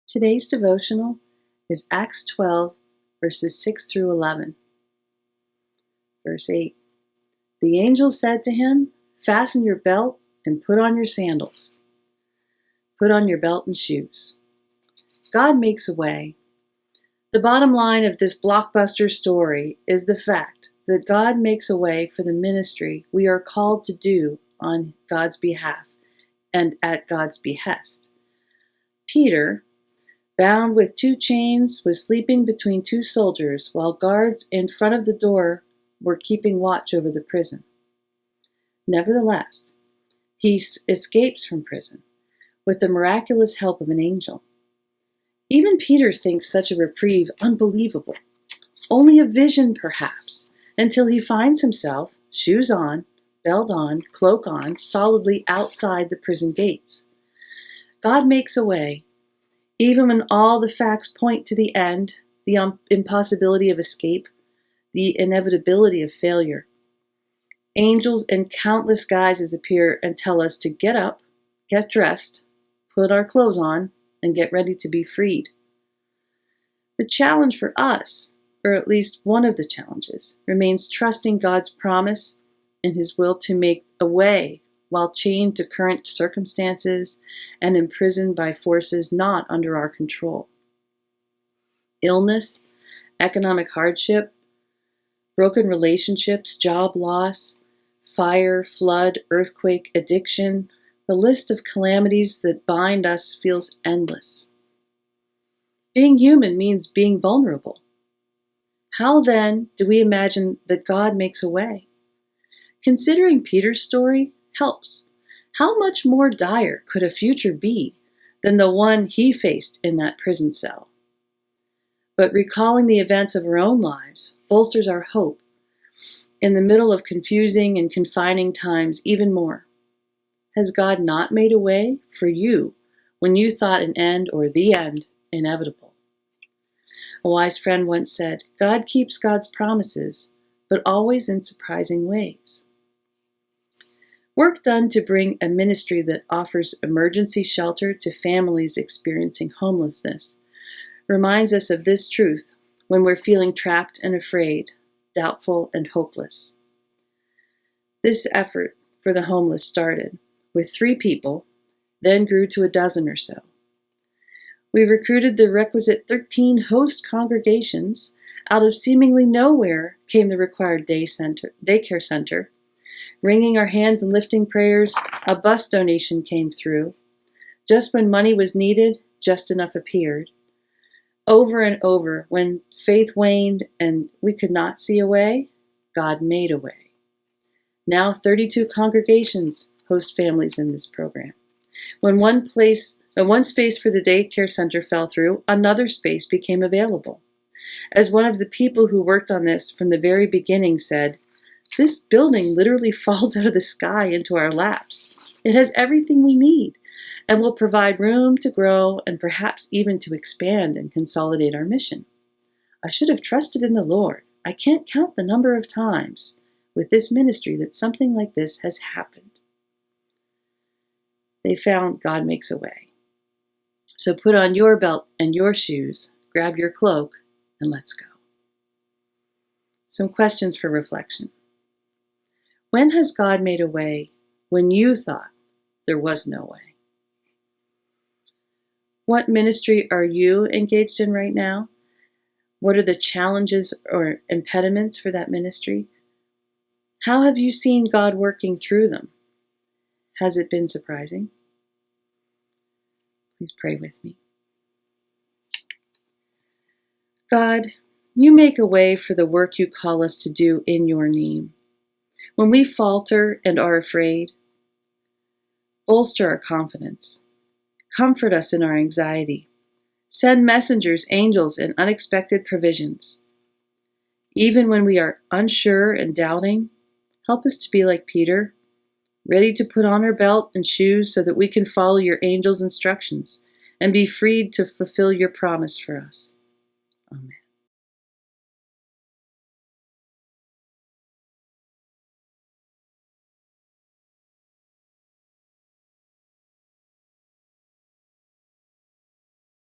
Today's devotional is Acts 12, verses 6 through 11. Verse 8. The angel said to him, "Fasten your belt and put on your sandals." Put on your belt and shoes. God makes a way. The bottom line of this blockbuster story is the fact that God makes a way for the ministry we are called to do on God's behalf and at God's behest. Peter, bound with 2 chains, was sleeping between 2 soldiers while guards in front of the door were keeping watch over the prison. Nevertheless, he escapes from prison with the miraculous help of an angel. Even Peter thinks such a reprieve unbelievable, only a vision perhaps, until he finds himself, shoes on, belt on, cloak on, solidly outside the prison gates. God makes a way, even when all the facts point to the end, the impossibility of escape, the inevitability of failure. Angels in countless guises appear and tell us to get up, get dressed, put our clothes on, and get ready to be freed. The challenge for us, or at least one of the challenges, remains trusting God's promise and His will to make a way while chained to current circumstances and imprisoned by forces not under our control. Illness, economic hardship, broken relationships, job loss, fire, flood, earthquake, addiction, the list of calamities that bind us feels endless. Being human means being vulnerable. How then do we imagine that God makes a way? Considering Peter's story helps. How much more dire could a future be than the one he faced in that prison cell? But recalling the events of our own lives bolsters our hope in the middle of confusing and confining times even more. Has God not made a way for you when you thought an end or the end inevitable? A wise friend once said, "God keeps God's promises, but always in surprising ways." Work done to bring a ministry that offers emergency shelter to families experiencing homelessness reminds us of this truth when we're feeling trapped and afraid, doubtful and hopeless. This effort for the homeless started with 3 people, then grew to a dozen or so. We recruited the requisite 13 host congregations. Out of seemingly nowhere came the required daycare center. Wringing our hands and lifting prayers, a bus donation came through. Just when money was needed, just enough appeared. Over and over, when faith waned and we could not see a way, God made a way. Now 32 congregations host families in this program. When one space for the daycare center fell through, another space became available. As one of the people who worked on this from the very beginning said, "This building literally falls out of the sky into our laps. It has everything we need and will provide room to grow and perhaps even to expand and consolidate our mission. I should have trusted in the Lord. I can't count the number of times with this ministry that something like this has happened." They found God makes a way. So put on your belt and your shoes, grab your cloak, and let's go. Some questions for reflection. When has God made a way when you thought there was no way? What ministry are you engaged in right now? What are the challenges or impediments for that ministry? How have you seen God working through them? Has it been surprising? Please pray with me. God, you make a way for the work you call us to do in your name. When we falter and are afraid, bolster our confidence. Comfort us in our anxiety. Send messengers, angels, and unexpected provisions. Even when we are unsure and doubting, help us to be like Peter, ready to put on our belt and shoes so that we can follow your angels' instructions and be freed to fulfill your promise for us. Amen.